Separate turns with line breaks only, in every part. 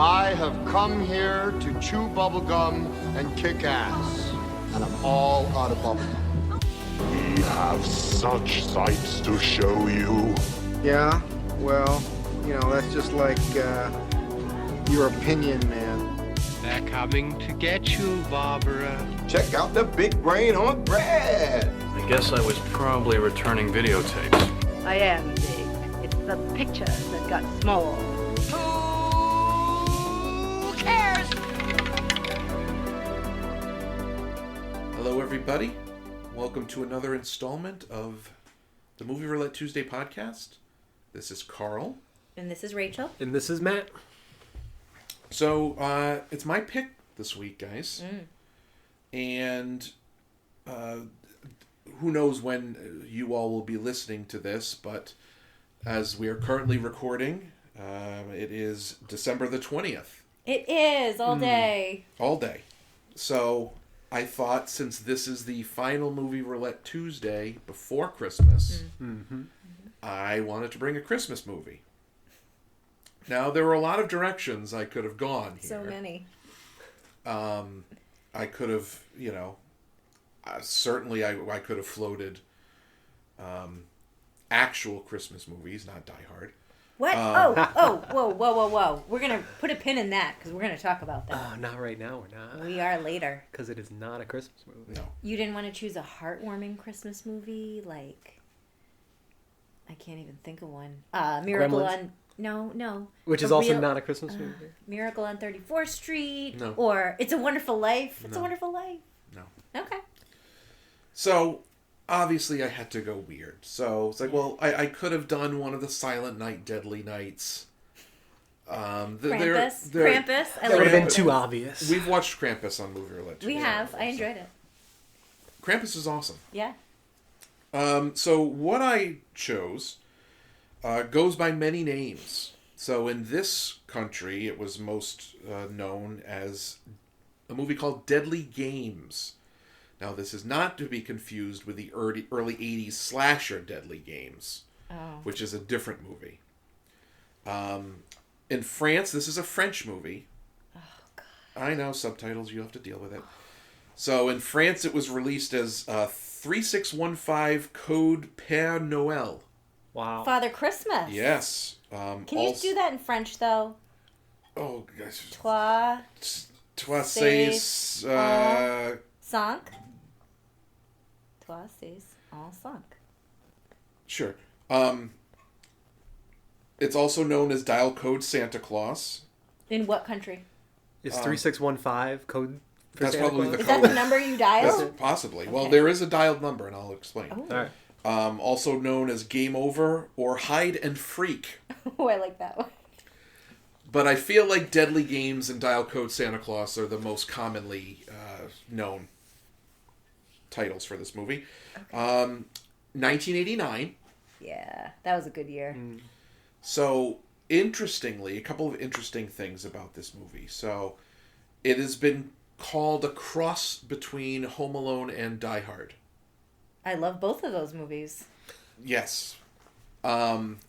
I have come here to chew bubblegum and kick ass. And I'm all out of bubblegum.
We have such sights to show you.
Yeah, well, you know, that's just like, your opinion, man.
They're coming to get you, Barbara.
Check out the big brain on Brad.
I guess I was probably returning videotapes.
I am big. It's the picture that got small.
Who cares?
Hello, everybody. Welcome to another installment of the Movie Roulette Tuesday podcast. This is Carl.
And this is Rachel.
And this is Matt.
So, it's my pick this week, guys. And who knows when you all will be listening to this, but as we are currently recording, it is December the 20th.
It is, all day.
All day. So, I thought since this is the final Movie Roulette Tuesday before Christmas, I wanted to bring a Christmas movie. Now, there were a lot of directions I could have gone here.
So many.
I could have, you know, certainly I could have floated actual Christmas movies, not Die Hard.
What? Whoa. We're going to put a pin in that because we're going to talk about that.
Oh, not right now, we're not.
We are later.
Because it is not a Christmas movie.
No.
You didn't want to choose a heartwarming Christmas movie? Like, I can't even think of one. Miracle
Gremlins?
on... No.
Which is also not a Christmas movie.
Miracle on 34th Street.
No.
Or It's a Wonderful Life. It's a
No.
Wonderful Life.
No.
Okay.
So, obviously I had to go weird. So, it's like, well, I could have done one of the Silent Night, Deadly Nights.
Krampus.
They're-
Krampus. I
That would have been
Krampus.
too obvious.
We've watched Krampus on Movie Roulette.
We have. I enjoyed it.
Krampus is awesome.
Yeah.
So what I chose goes by many names. So in this country, it was most known as a movie called Deadly Games. Now, this is not to be confused with the early 80s slasher Deadly Games, which is a different movie. In France, this is a French movie.
Oh, God.
I know, subtitles, you have to deal with it. So in France, it was released as 3615 Code Père Noël.
Wow.
Father Christmas.
Yes.
Can you do that in French, though?
Oh, gosh.
Toi,
Toi
sais
sais...
cinq. Toi, sais, en cinq.
Sure. It's also known as Dial Code Santa Claus.
In what country?
Is 3615 code for
That's
Santa
probably
Claus?
the
Is that the number you dial?
That's possibly. Well,
Okay.
there is a dialed number, and I'll explain.
Oh.
All right.
Also known as Game Over or Hide and Freak.
Oh, I like that one.
But I feel like Deadly Games and Dial Code Santa Claus are the most commonly known titles for this movie. 1989.
Yeah, that was a good year.
So, interestingly, a couple of interesting things about this movie. So, it has been called a cross between Home Alone and Die Hard.
I love both of those movies.
Yes.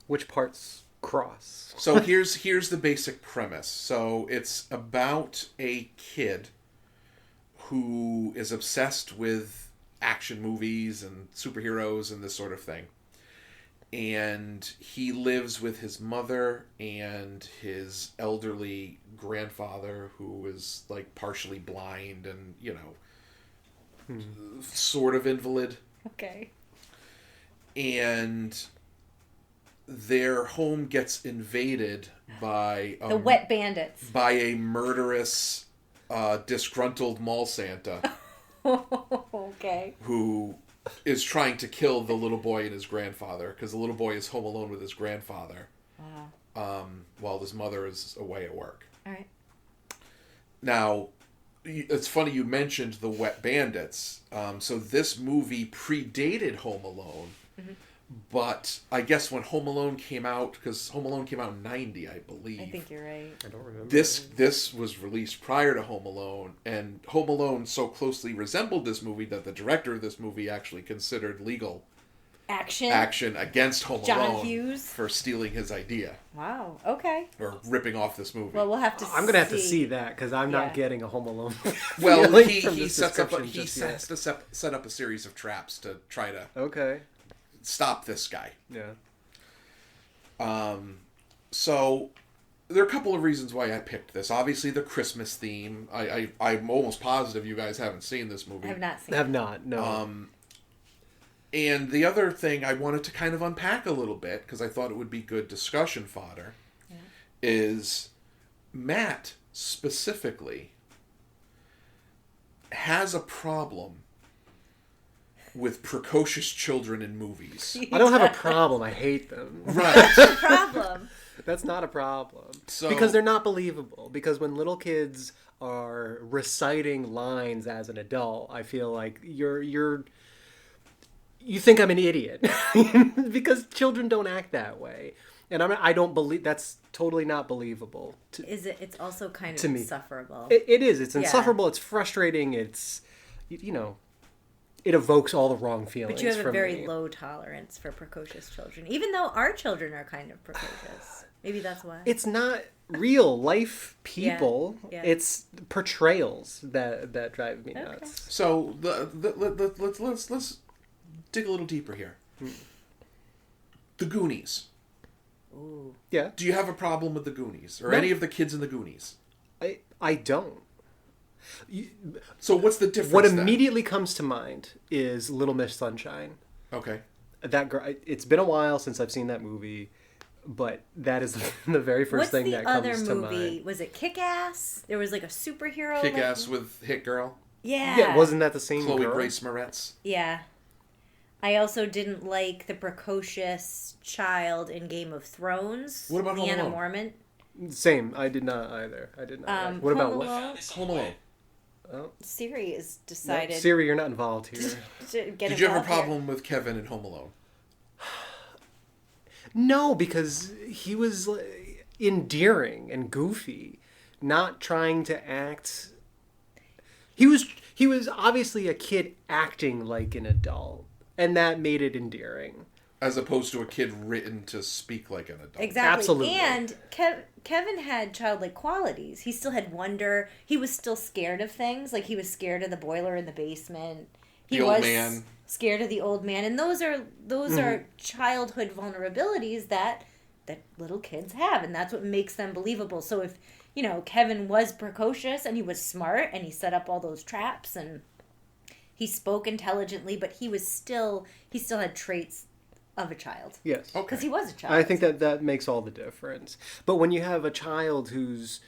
Which parts cross?
So here's the basic premise. So it's about a kid who is obsessed with action movies and superheroes and this sort of thing. And he lives with his mother and his elderly grandfather who is like partially blind and, you know, sort of invalid.
Okay.
And their home gets invaded by
The Wet Bandits.
by a murderous, disgruntled mall Santa
Okay.
who is trying to kill the little boy and his grandfather because the little boy is home alone with his grandfather while his mother is away at work.
All right.
Now, it's funny you mentioned the Wet Bandits. So this movie predated Home Alone, but I guess when Home Alone came out, because Home Alone came out in 90, I believe.
I think you're right.
I don't remember.
This was released prior to Home Alone, and Home Alone so closely resembled this movie that the director of this movie actually considered legal
Action.
against Home
John
Alone
Hughes.
for stealing his idea
Wow. Okay.
or ripping off this movie.
Well, we'll have to.
I'm gonna have to see that because I'm
Yeah.
not getting a Home Alone.
Well,
feeling
he
from this
sets up
description
he
just
has
yet.
to set up a series of traps to try to
Okay.
stop this guy.
Yeah.
So there are a couple of reasons why I picked this. Obviously, the Christmas theme. I'm almost positive you guys haven't seen this movie.
I have not seen.
Have not. No.
And the other thing I wanted to kind of unpack a little bit, because I thought it would be good discussion fodder, is Matt specifically has a problem with precocious children in movies.
I don't have a problem. I hate them.
Right.
Problem.
That's not a problem.
So-
because they're not believable. Because when little kids are reciting lines as an adult, I feel like you think I'm an idiot because children don't act that way, and I don't believe that's totally not believable.
Is it? It's also kind of
To me.
insufferable.
It is. It's
Yeah.
insufferable. It's frustrating. It's it evokes all the wrong feelings.
But you have a
from
very
me.
low tolerance for precocious children, even though our children are kind of precocious. Maybe that's why.
It's not real life people.
Yeah.
It's portrayals that drive me nuts.
So let's dig a little deeper here. The Goonies.
Ooh.
Yeah,
Do you have a problem with the Goonies or
No.
any of the kids in the Goonies?
I don't.
So what's the difference?
What
then?
immediately comes to mind is Little Miss Sunshine.
Okay.
That girl. It's been a while since I've seen that movie, but that is the very first
What's
thing
the
that
other
comes to
movie?
mind.
Was it Kick-Ass? There was like a superhero.
Kick Ass with Hit Girl.
Yeah.
Yeah, wasn't that the same
Chloe
girl?
Grace Moretz.
Yeah. I also didn't like the precocious child in Game of Thrones.
What about Home
Leanna
Alone?
Mormont?
Same. I did not either. I did not. What about
Home
what?
Alone?
Home Alone.
Siri has
No,
decided
Siri, you're not involved here.
to get
Did you have a
involved here.
problem with Kevin in Home Alone?
No, because he was like, endearing and goofy, not trying to act. He was obviously a kid acting like an adult, and that made it endearing.
As opposed to a kid written to speak like an adult.
Exactly.
Absolutely.
And Kevin had childlike qualities. He still had wonder. He was still scared of things. Like he was scared of the boiler in the basement. He
The old
was
man.
scared of the old man. And those are
Mm-hmm.
childhood vulnerabilities that little kids have, and that's what makes them believable. So if, Kevin was precocious and he was smart and he set up all those traps and he spoke intelligently, but he still had traits of a child.
Yes.
Okay.
Because he was a child.
I think that makes all the difference. But when you have a child who's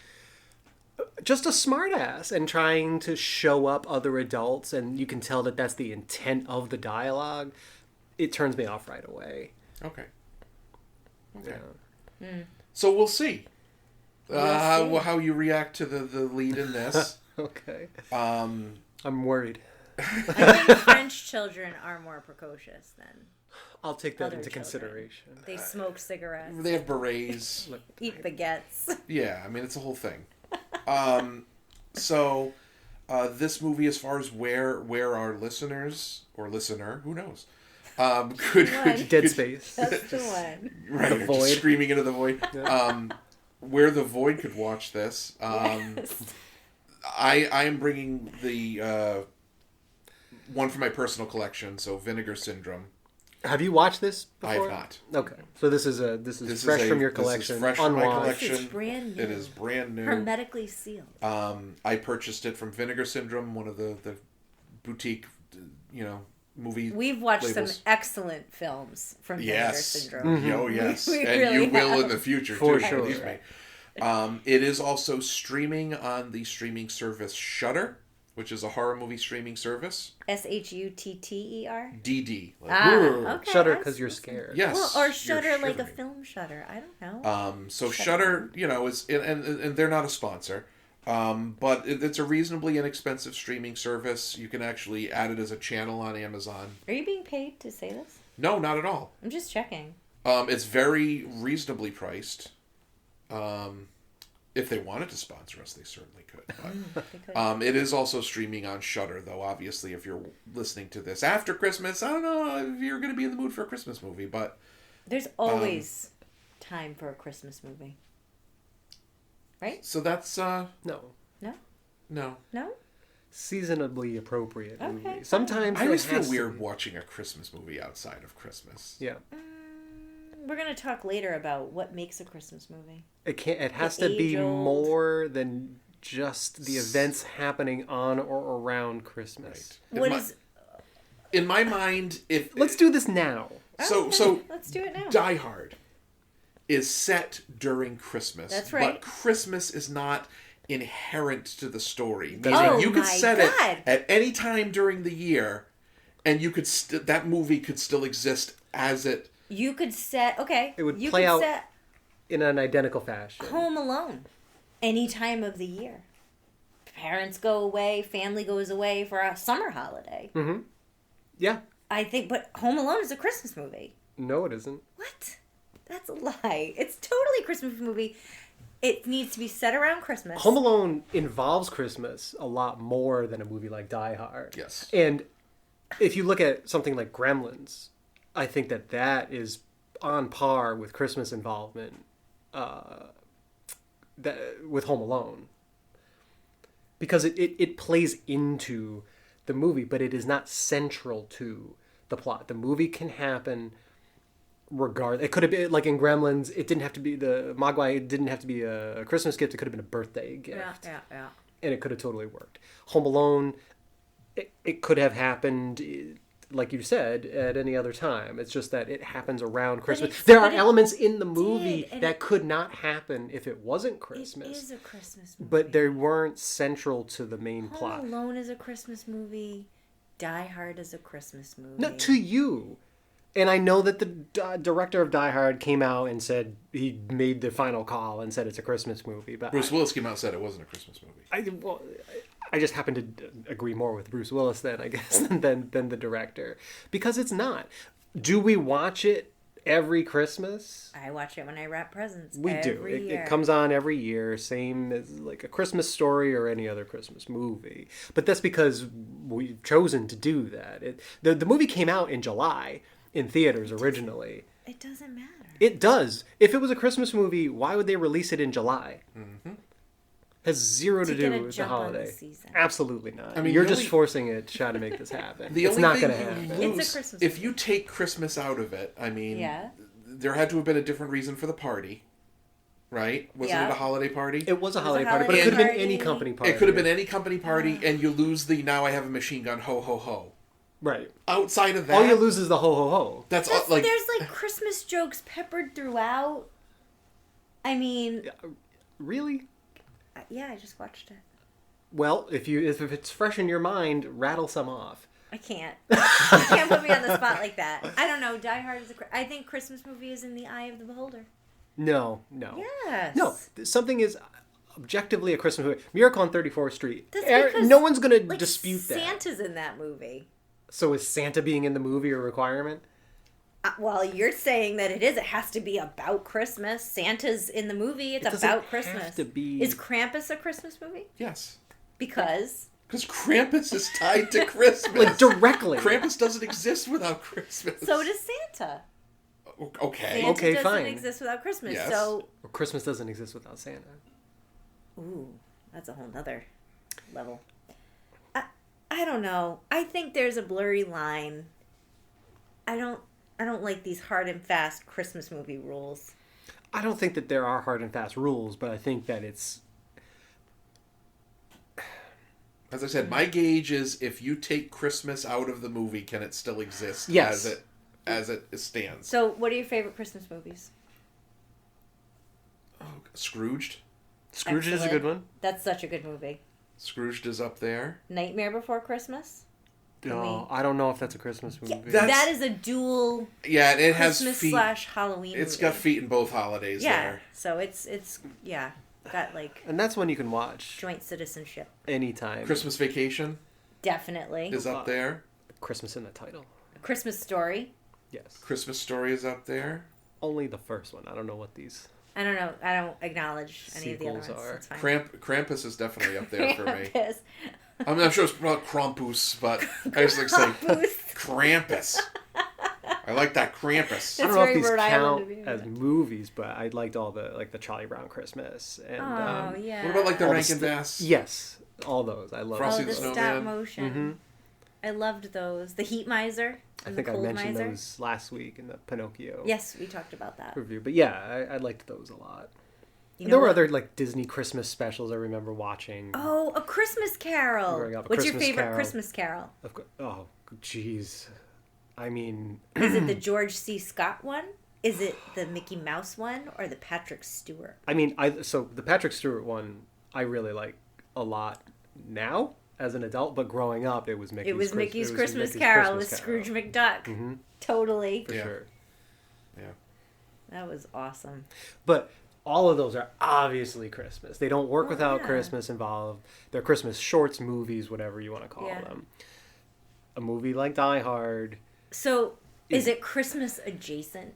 just a smartass and trying to show up other adults, and you can tell that that's the intent of the dialogue, it turns me off right away.
Okay. Okay.
Yeah.
So we'll see.
see.
How you react to the lead in this.
Okay. I'm worried.
I think French children are more precocious than
I'll take that
other
into
children.
consideration.
They smoke cigarettes,
They have berets.
eat baguettes.
Yeah, I mean, it's a whole thing. So, this movie, as far as where our listeners, or listener, who knows, could
Dead Space.
That's the one.
right,
The
just
void.
screaming into the void. Where the void could watch this. I am bringing the one from my personal collection, so Vinegar Syndrome.
Have you watched this before?
I have not.
Okay, so this is fresh from your collection.
This is fresh from my
unwashed.
collection.
This is brand new.
It is brand new.
Hermetically sealed.
I purchased it from Vinegar Syndrome, one of the boutique, movie.
We've watched
labels.
some excellent films from Vinegar
Yes.
Syndrome.
Oh, yes.
We
And
really
you will
have.
in the future,
For
too.
sure.
Believe me. It is also streaming on the streaming service Shudder, which is a horror movie streaming service.
Shutter.
DD.
Okay.
Shudder
I
because you're
see.
scared.
Yes.
Well, or
you're
Shutter like a
shuddering.
film Shutter. I don't know.
So Shudder, is and they're not a sponsor, but it's a reasonably inexpensive streaming service. You can actually add it as a channel on Amazon.
Are you being paid to say this?
No, not at all.
I'm just checking.
It's very reasonably priced. If they wanted to sponsor us, they certainly could. But,
They could.
it is also streaming on Shudder, though. Obviously, if you're listening to this after Christmas, I don't know if you're going to be in the mood for a Christmas movie, but
There's always time for a Christmas movie. Right?
so that's
No.
No?
no.
No?
Seasonably appropriate
Okay.
movie. Sometimes
I always
it
feel
has to
weird
be.
watching a Christmas movie outside of Christmas.
Yeah.
We're going to talk later about what makes a Christmas movie.
It can't. It has
The
to be
age-old-
more than just the events happening on or around Christmas.
Right.
What
in
is...
in my mind? If
Let's do this now.
so,
Okay,
so
let's do it now.
Die Hard is set during Christmas.
That's right.
But Christmas is not inherent to the story.
That's
Meaning
right.
you
Oh
could
my
set
God.
it at any time during the year, and you could that movie could still exist as it.
You could set... Okay.
It would
you
play
could
out-
set
In an identical fashion.
Home Alone any time of the year. Parents go away, family goes away for a summer holiday.
Yeah.
I think, but Home Alone is a Christmas movie.
No, it isn't.
What? That's a lie. It's totally a Christmas movie. It needs to be set around Christmas.
Home Alone involves Christmas a lot more than a movie like Die Hard.
Yes.
And if you look at something like Gremlins, I think that is on par with Christmas involvement with Home Alone. Because it plays into the movie, but it is not central to the plot. The movie can happen regardless. It could have been, like in Gremlins, it didn't have to be the Mogwai, it didn't have to be a Christmas gift, it could have been a birthday gift.
Yeah.
And it could have totally worked. Home Alone, it could have happened, like you said, at any other time. It's just that it happens around Christmas. There are elements in the movie
and
that could not happen if it wasn't Christmas.
It is a Christmas movie.
But they weren't central to the main
Home
plot.
Alone is a Christmas movie. Die Hard is a Christmas movie.
No, to you. And I know that the director of Die Hard came out and said he made the final call and said it's a Christmas movie. But
Bruce Willis came out and said it wasn't a Christmas movie.
I just happen to agree more with Bruce Willis then, I guess, than the director. Because it's not. Do we watch it every Christmas?
I watch it when I wrap presents.
We do.
every year.
It comes on every year, same as like a Christmas Story or any other Christmas movie. But that's because we've chosen to do that. The movie came out in July in theaters originally.
It doesn't matter.
It does. If it was a Christmas movie, why would they release it in July? Has zero to
get
do
a
with the
jump on the
holiday.
season.
Absolutely not.
I mean,
You're
the
just
only-
forcing it to try to make this happen.
The
It's
only
not
thing
going to
you
happen.
It's a
lose
Christmas
if
movie.
you take Christmas out of it. I mean,
Yeah.
there had to have been a different reason for the party, right? Wasn't
Yeah.
it a holiday party?
It was a
a
holiday party, but it
holiday
could have been any
party.
company party.
It could have been any company party, and you lose the "now I have a machine gun, ho ho ho."
Right.
Outside of that,
All you lose is the ho ho ho.
that's all, like
There's like Christmas jokes peppered throughout. I mean,
Really?
yeah, I just watched it.
Well, if it's fresh in your mind, rattle some off.
I can't. You can't put me on the spot like that. I don't know. Die Hard is I think Christmas movie is in the eye of the beholder.
No.
Yes.
No, something is objectively a Christmas movie. Miracle on 34th Street.
That's because,
No one's going to
like,
dispute that.
Santa's in that movie.
So is Santa being in the movie a requirement?
Well, you're saying that it is. It has to be about Christmas. Santa's in the movie. It's
It doesn't
about
have
Christmas.
to be-
Is Krampus a Christmas movie?
yes,
Because
because Krampus is tied to Christmas.
Like directly.
Krampus doesn't exist without Christmas.
so does Santa.
Okay.
Santa
Okay,
doesn't
fine.
exist without Christmas.
Yes.
So,
Or Christmas doesn't exist without Santa.
ooh, that's a whole nother level. I don't know. I think there's a blurry line. I don't like these hard and fast Christmas movie rules.
I don't think that there are hard and fast rules, but I think that it's...
As I said, my gauge is if you take Christmas out of the movie, can it still exist
Yes.
as it stands?
So, what are your favorite Christmas movies?
Scrooged.
Scrooge is a
Excellent.
good one.
That's such a good movie.
Scrooged is up there.
Nightmare Before Christmas?
No, I don't know if that's a Christmas movie.
That's-
That is a dual
Yeah, and it has
Christmas
feet.
/ Halloween
It's
movie.
got feet in both holidays
Yeah,
there.
so it's yeah, got like
And that's one you can watch
joint citizenship.
anytime.
Christmas Vacation
Definitely.
is up there.
Christmas in the title.
Christmas Story.
Yes.
Christmas Story is up there.
Only the first one. I don't know what these...
I don't know. I don't acknowledge any of the other
Sequels
ones.
are.
It's fine.
Krampus is definitely up there for me.
Krampus.
I mean, I'm sure it's not Krampus, but I just like say
Krampus.
Krampus. I like that Krampus.
I don't
It's
know if
very
these
Rhode Island
count
of you.
as movies, but I liked all the Charlie Brown Christmas and
Oh, yeah.
What about like the
all the
Rankin
st-
Bass?
yes, all those I love.
Frosty
Oh,
the
the
Snowman.
stop motion.
Mm-hmm.
I loved those. The Heat Miser.
I
And
think
the
I
Cold
mentioned
Miser.
those last week in the Pinocchio
Yes, we talked about that.
review, but yeah, I liked those a lot.
You know
There were
what?
other like Disney Christmas specials I remember watching.
Oh, A Christmas Carol.
Growing up, A
What's your
Christmas
favorite
Carol.
Christmas Carol?
Oh, jeez. I mean,
Is it the George C. Scott one? Is it the Mickey Mouse one or the Patrick Stewart?
so the Patrick Stewart one I really like a lot now as an adult, but growing up it was Mickey's.
It was
Chris-
Mickey's
it was
Christmas
Mickey's
Carol
Christmas
with
Carol.
Scrooge McDuck.
Mhm.
Totally.
For
Yeah.
sure.
Yeah.
That was awesome.
But all of those are obviously Christmas. They don't work without
yeah.
Christmas involved. They're Christmas shorts, movies, whatever you want to call
Yeah.
them. A movie like Die Hard.
So, is it Christmas adjacent?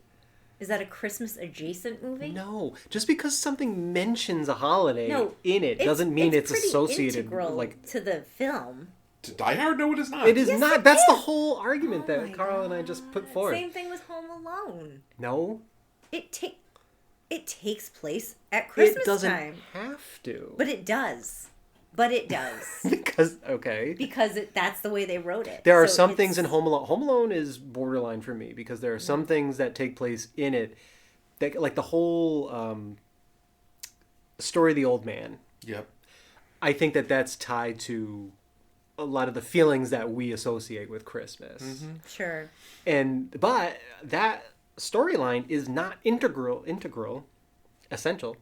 Is that a Christmas adjacent movie?
No, just because something mentions a holiday
No,
in it doesn't mean it's
pretty
associated
integral
like
to the film.
To Die Hard? No, it is not.
it is
Yes,
not.
it
That's the
is.
whole argument
Oh
that
my
Carl and I just put forth.
Same thing with Home Alone.
No,
It takes place at Christmas
it doesn't
time,
have to.
but it does. But it does
because okay.
because that's the way they wrote it.
There are
So
some
it's-
things in Home Alone. Home Alone is borderline for me because there are some things that take place in it, that, like the whole story of the old man.
Yep.
I think that's tied to a lot of the feelings that we associate with Christmas.
Sure.
But that storyline is not integral, essential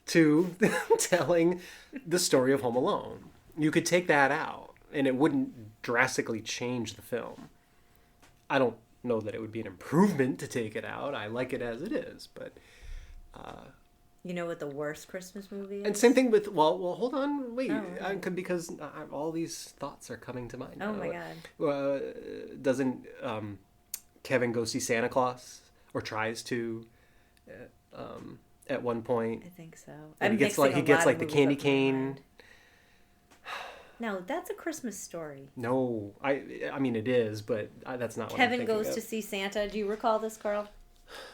to telling the story of Home Alone. You could take that out and it wouldn't drastically change the film. I don't know that it would be an improvement to take it out. I like it as it is, but
You know what the worst Christmas movie is?
and same thing with well, hold on, wait,
Oh, okay.
because all these thoughts are coming to mind.
Oh
now.
my god.
Doesn't Kevin go see Santa Claus or tries to at one point?
I think so.
And he gets
mixing
he
a
gets
lot
like
of
the
movies
candy
up in my
cane.
mind. No, that's a Christmas story.
No, I mean it is, but that's not what I'm
Kevin
thinking
goes
of.
to see Santa. Do you recall this, Carl?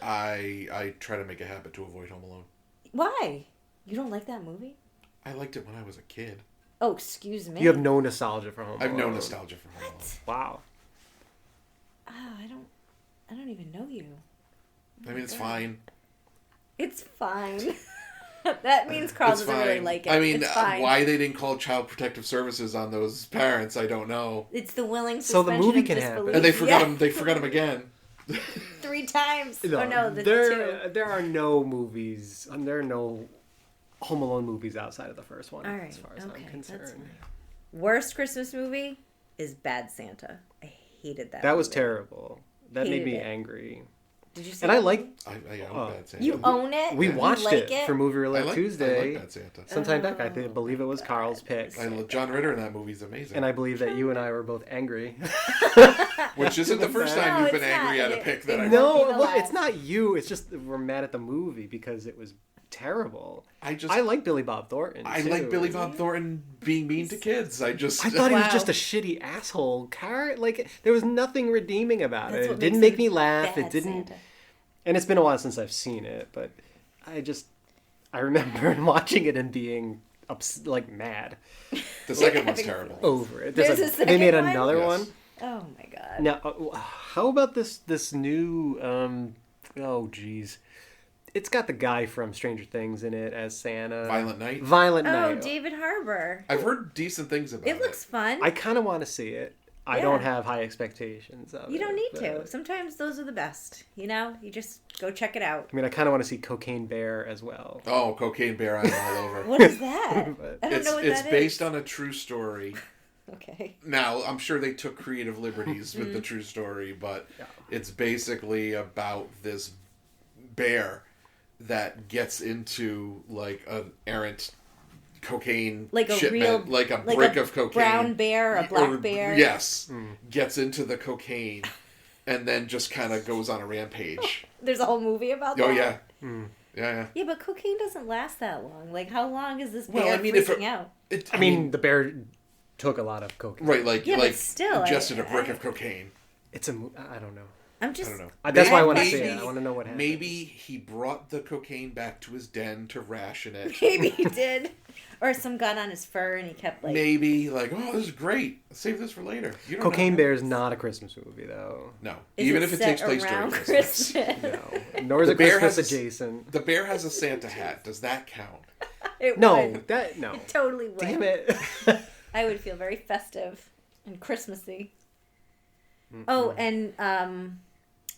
I try to make a habit to avoid Home Alone.
Why? You don't like that movie?
I liked it when I was a kid.
Oh, excuse me.
You have no nostalgia for Home
I have no
Alone.
nostalgia for Home Alone.
Wow.
Oh, I don't even know you.
I mean, it's fine.
It's fine. That means Carl
It's
doesn't really
fine.
like it.
I mean,
it's fine.
why they didn't call Child Protective Services on those parents, I don't know.
It's the willing
So the
suspension
movie
of
can
disbelief.
happen.
And they forgot
Yeah.
him. They forgot him again.
3 times. Oh no, the
there
2.
there are no movies. There are no Home Alone movies outside of the first one,
All right.
as far as
Okay,
I'm
that's
concerned.
fine. Worst Christmas movie is Bad Santa. I hated that.
That was
movie.
terrible. That made
Hated
me
it.
angry.
Did you see?
And I
that
like.
movie?
I own
Oh.
Bad Santa.
You own it.
We
You
watched
like
it for Movie
I
Roulette
like,
Tuesday.
I like Bad Santa.
Sometime back, I
Oh,
believe it was Carl's pick,
John Ritter in that movie is amazing.
and I believe that you and I were both angry.
Which isn't the first
No,
time you've been
it's not.
angry at a
It-
pick that I
it-
No,
Won't be the
well, it's
last.
not you. It's just we're mad at the movie because it was terrible.
I
like Billy Bob Thornton.
I
too.
like Billy Bob Thornton being mean to kids. I
I thought he was
Wow.
just a shitty asshole character. Like there was nothing redeeming about
That's
it.
what
It didn't
makes
make me
him
laugh.
Bad
It didn't.
Santa.
And it's been a while since I've seen it, but I remember watching it and being like mad
The second one's
Having-
terrible.
over it.
There's a
they
second
made
one?
another
Yes.
one.
Oh my god.
Now, how about this new? Oh, geez, it's got the guy from Stranger Things in it as Santa.
Violent Night.
Violent
Oh,
Night.
David Harbour.
I've heard decent things about it.
It looks fun.
I kind of want to see it. I
Yeah.
don't have high expectations of it.
You don't need to.
but-
Sometimes those are the best. You know, you just go check it out.
I mean, I kind of want to see Cocaine Bear as well.
Oh, Cocaine Bear, I'm all over.
What is that?
But-
I don't
It's
know what
it's
that
based
is.
on a true story.
Okay.
Now, I'm sure they took creative liberties with the
Mm-hmm.
true story, but it's basically about this bear that gets into like an errant cocaine
Like a
shipment,
real,
like a brick of cocaine.
brown bear, a black
Or-
bear.
Yes.
Hmm.
Gets into the cocaine and then just kind of goes on a rampage.
There's a whole movie about that.
Oh, yeah. Yeah.
Yeah, but cocaine doesn't last that long. Like, how long is this bear
Well, I mean, if
freaking out?
I mean, the bear took a lot of cocaine.
right, like
Yeah, but
like
still,
ingested a brick of cocaine.
It's a. I don't know.
I'm just.
I don't know.
That's why I want to
Maybe-
see it. I want to know what happened.
Maybe he brought the cocaine back to his den to ration it.
Maybe he did. Or some got on his fur and he kept like.
Maybe like, oh, this is great. Save this for later. You don't
Cocaine
know.
Bear is not a Christmas movie, though.
No,
Is
even if it
set
takes place during
around
Christmas.
Christmas?
No, nor is
The
it
bear
Christmas
has a-
adjacent.
The bear has a Santa hat. Does that count?
It
No,
would.
that no.
It totally would.
Damn it.
I would feel very festive and Christmassy. Oh, and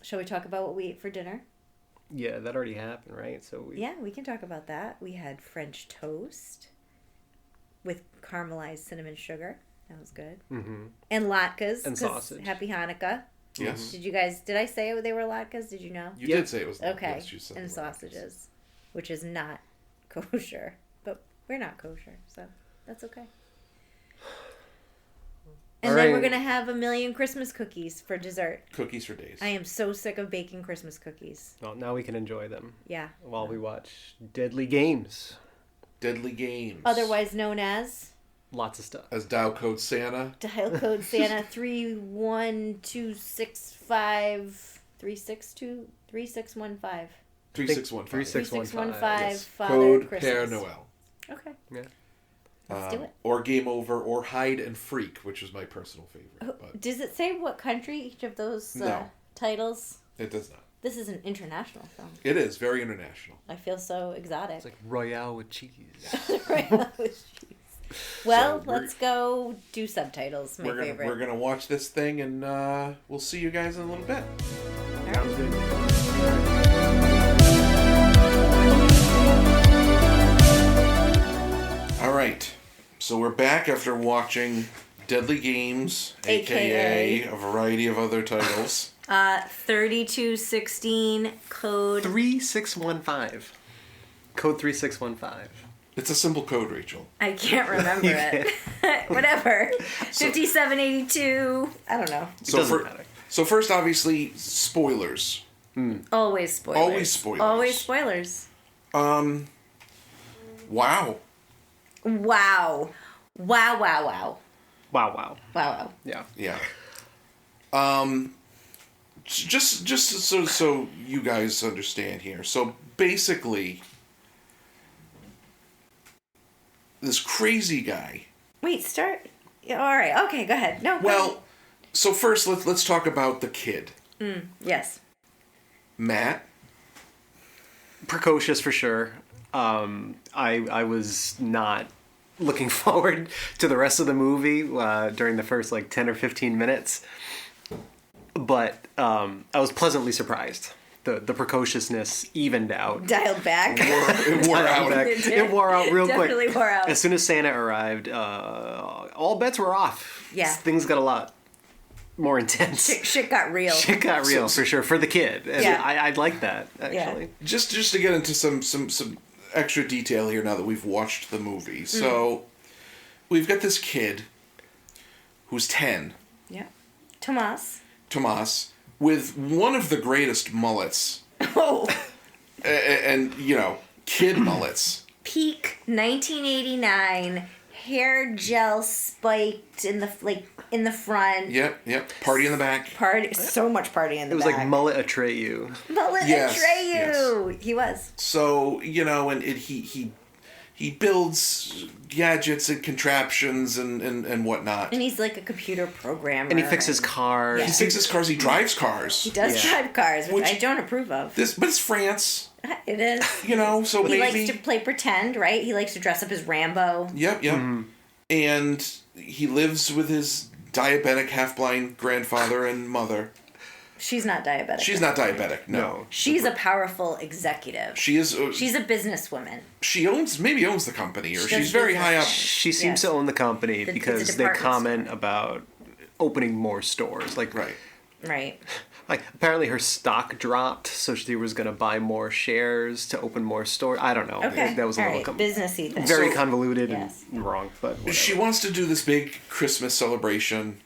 shall we talk about what we ate for dinner?
Yeah, that already happened, right? So we.
Yeah, we can talk about that. We had French toast with caramelized cinnamon sugar. That was good.
Mm-hmm.
And latkes.
And
'cause
sausage.
Happy Hanukkah.
Yes.
Did I say they were latkes? Did you know?
You
Yep.
did say it was.
Okay.
Yes, you said
And
the word.
sausages, which is not kosher. But we're not kosher, so that's okay. And
All
then we're
right.
going to have 1,000,000 Christmas cookies for dessert.
Cookies for days.
I am so sick of baking Christmas cookies.
Well, now we can enjoy them
Yeah.
while we watch Deadly Games.
Deadly Games.
Otherwise known as
Lots of stuff.
as Dow Code Santa.
dial code Santa 31265 3615
3615.
3615
Yes.
Father
Code
Christmas.
Père Noël.
Okay.
Yeah.
Let's do it.
Or Game Over, or Hide and Freak, which is my personal favorite. But
Does it say what country each of those
No.
titles?
it does not.
This is an international film.
It is very international.
I feel so exotic.
It's like Royale with cheese.
Well,
So we're-
let's go do subtitles. My
We're
favorite.
gonna watch this thing, and we'll see you guys in a little bit.
Sounds good.
All right, so we're back after watching Deadly Games, aka a variety of other titles.
3216 code.
3615. Code 3615.
It's a simple code, Rachel.
I can't remember it. Whatever. 5782. I don't know.
So
doesn't matter.
So first, obviously, spoilers.
Always spoilers.
Always spoilers.
Always spoilers.
Wow.
Wow. Wow, wow, wow.
Wow, wow.
Wow, wow.
Yeah.
Yeah. Just so you guys understand here. So basically, this crazy guy.
Wait, start. Yeah, all right. Okay, go ahead. No. go
Well, so first let's talk about the kid,
ahead. Yes.
Matt.
Precocious for sure. I was not looking forward to the rest of the movie during the first like 10 or 15 minutes. But I was pleasantly surprised. The precociousness evened out.
Dialed back.
It wore out.
It wore out real quick.
Definitely wore out.
As soon as Santa arrived, all bets were off.
Yeah.
Things got a lot more intense.
Shit got real.
Shit got real for sure for the kid. And
Yeah.
I'd like that actually.
Just to get into some extra detail here now that we've watched the movie. So we've got this kid who's 10,
Yeah. Tomas.
Tomas, with one of the greatest mullets,
Oh.
and you know, kid mullets.
Peak 1989. Hair gel spiked in the front.
Yep. Party in the back.
Party. So much party in the
It was
back.
like Mullet Atreyu.
Mullet
Yes,
Atreyu. He was.
So you know, and he builds gadgets and contraptions and whatnot.
And he's like a computer programmer.
And he fixes cars.
He fixes cars. He drives cars.
He does
Yeah.
drive cars, which I
Which-
don't approve of.
But it's France,
It is.
you know. So
He
maybe
likes to play pretend, right? He likes to dress up as Rambo.
Yep. And he lives with his diabetic, half-blind grandfather and mother.
She's not diabetic.
She's not diabetic. No.
She's a powerful executive.
She is.
She's a businesswoman.
She owns the company, or
She
she's
does
very
business.
high up.
She seems
Yes.
to own the company
It's a
because they
department
comment about opening more stores. Like
Right.
Right.
Like apparently her stock dropped, so she was going to buy more shares to open more stores. I don't know.
Okay.
That was a
All
little
right. Businessy thing.
very
So-
convoluted
Yes.
and wrong, but whatever.
She wants to do this big Christmas celebration.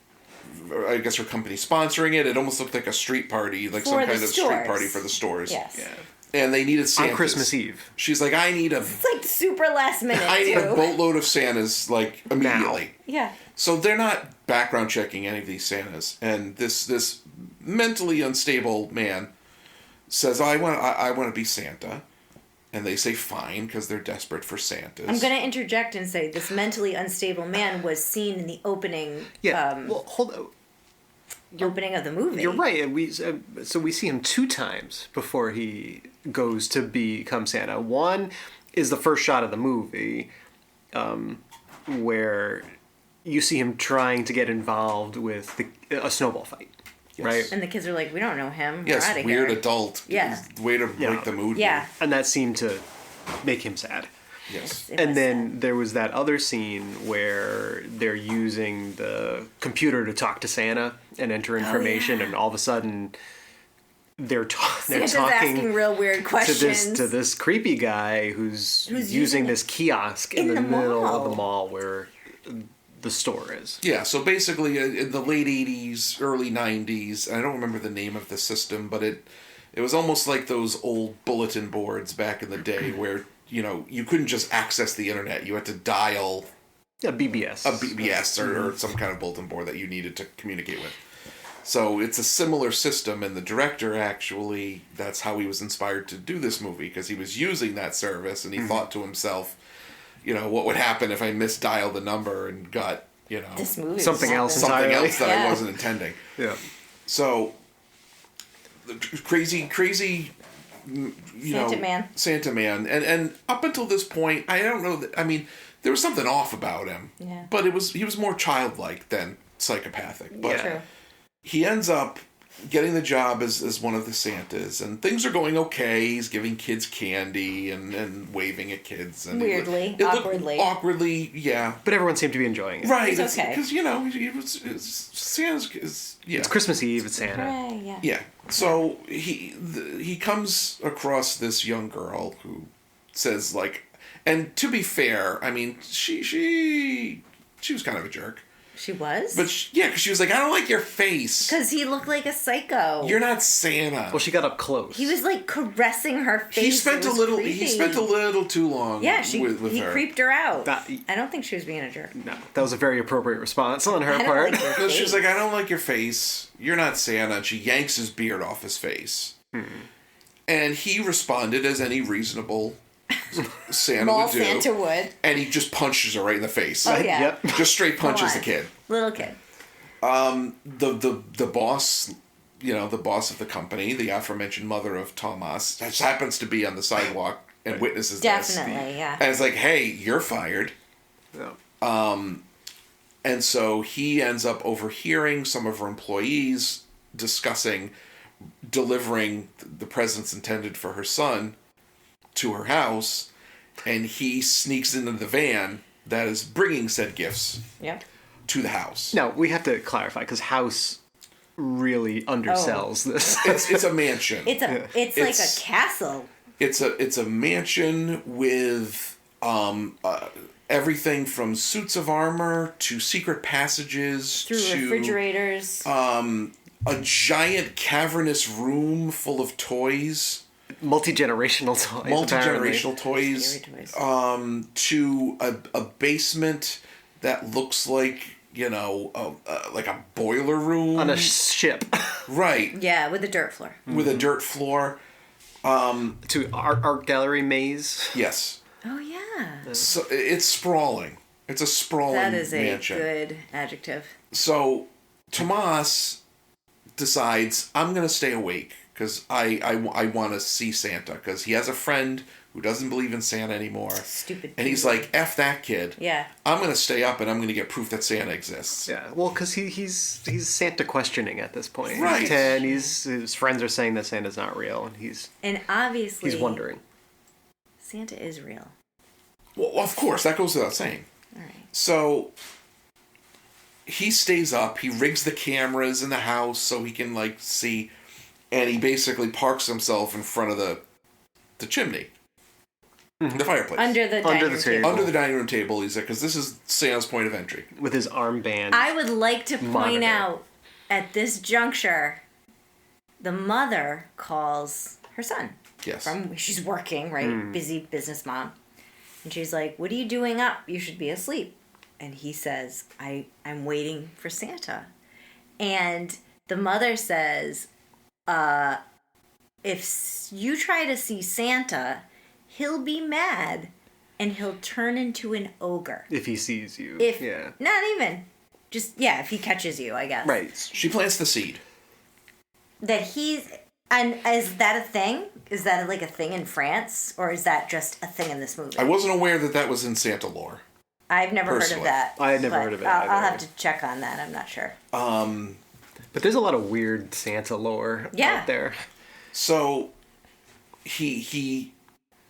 I guess her company's sponsoring it. It almost looked like a street party, like
For
some
the
kind of street
stores.
party for the stores.
Yes.
Yeah.
and they needed Santas.
On Christmas Eve.
She's like, I need a
It's like super last minute.
I need a
too.
boatload of Santas, like, immediately.
Yeah.
So they're not background checking any of these Santas, and this mentally unstable man says, I want to be Santa, and they say fine because they're desperate for Santas.
I'm going to interject and say this mentally unstable man was seen in the opening.
Yeah. Well, hold on.
Opening of the movie.
You're right. And so we see him 2 times before he goes to become Santa. One is the first shot of the movie, where you see him trying to get involved with a snowball fight, right?
And the kids are like, we don't know him.
Yes,
We're outta
weird
here.
adult.
Yeah.
Way to break the mood.
Yeah.
here.
And that seemed to make him sad.
Yes.
It
And
was
then
sad.
there was that other scene where they're using the computer to talk to Santa and enter information,
yeah.
and all of a sudden they're
Santa's
talking
asking real weird questions.
to this creepy guy who's
using
using
it
this kiosk in
in
the
the
middle of
mall.
the mall where the store is.
Yeah, so basically in the late 80s, early 90s, I don't remember the name of the system, but it was almost like those old bulletin boards back in the day where, you couldn't just access the internet. You had to dial
Yeah, BBS.
a BBS or some kind of bulletin board that you needed to communicate with. So it's a similar system, and the director actually, that's how he was inspired to do this movie, because he was using that service, and he thought to himself, what would happen if I misdialed the number and got,
This movie
something
was
else
happening.
something
entirely.
else that
Yeah.
I wasn't intending.
Yeah.
So, the crazy, Santa Man. And up until this point, I don't know, there was something off about him.
Yeah.
But he was more childlike than psychopathic. But
True.
he ends up getting the job as one of the Santas, and things are going okay. He's giving kids candy and waving at kids. And
Weirdly,
it looked
awkwardly.
awkwardly, yeah.
But everyone seemed to be enjoying it.
Right,
It's okay.
because Santa's yeah.
It's Christmas Eve, it's Santa.
Hooray, yeah.
Yeah. So he comes across this young girl who says, like, and to be fair, she was kind of a jerk.
She was?
But because she was like, I don't like your face.
Because he looked like a psycho.
You're not Santa.
Well, she got up close.
He was like caressing her face.
He spent
It
a
was
little.
creepy.
He spent a little too long.
Yeah,
with
he
her.
creeped her out.
That-
I don't think she was being a jerk.
No, that was a very appropriate response on her
I don't
part.
like your
Because she was
face.
like, I don't like your face. You're not Santa. And she yanks his beard off his face. And he responded as any reasonable Santa
Mall
would do.
Santa would.
And he just punches her right in the face.
Oh, yeah.
Yep.
Just straight punches the
on.
kid.
Little kid.
The boss, the boss of the company, the aforementioned mother of Thomas, just happens to be on the sidewalk and witnesses this.
Definitely, yeah.
And it's like, hey, you're fired.
Yeah.
And so he ends up overhearing some of her employees discussing delivering the presents intended for her son to her house, and he sneaks into the van that is bringing said gifts
Yep.
to the house.
Now, we have to clarify, because House really undersells this.
It's a mansion.
It's like
It's-
a castle.
It's a mansion with everything from suits of armor to secret passages
Through
to
refrigerators.
a giant cavernous room full of toys,
Multi-generational toys.
multi-generational toys,
Scary toys.
to a basement that looks like like a boiler room
On a ship.
right
Yeah, with a dirt floor.
with a dirt floor.
To art gallery maze.
Yes,
Oh, yeah.
so it's sprawling. It's a sprawling
That is a
mansion.
good adjective.
So Tomas decides, I'm going to stay awake because I want to see Santa, because he has a friend who doesn't believe in Santa anymore.
Stupid.
And he's like, F that kid.
Yeah.
I'm going to stay up and I'm going to get proof that Santa exists.
Yeah, well, because he's Santa questioning at this point.
Right.
He's 10. His friends are saying that Santa's not real, and he's
obviously,
wondering.
Santa is real.
Well, of course, that goes without saying.
All right.
So he stays up. He rigs the cameras in the house so he can see, and he basically parks himself in front of the chimney, the fireplace,
Under the
Under
dining
the
room
table.
under the dining room table. He's like, because this is Santa's point of entry.
With his armband.
I would like to point
Monitor.
out at this juncture, the mother calls her son.
Yes.
from she's working, right? Busy business mom. And she's like, "What are you doing up? You should be asleep." And he says, I'm waiting for Santa. And the mother says, if you try to see Santa, he'll be mad and he'll turn into an ogre.
If he sees you. Yeah.
Not even. Just, yeah, if he catches you, I guess.
Right.
She plants the seed.
That he's... And is that a thing? Is that like a thing in France? Or is that just a thing in this movie?
I wasn't aware that was in Santa lore.
I've never heard of
Personally.
that.
I had never
but
heard of it
I'll
either.
have to check on that. I'm not sure.
But there's a lot of weird Santa lore out there.
So he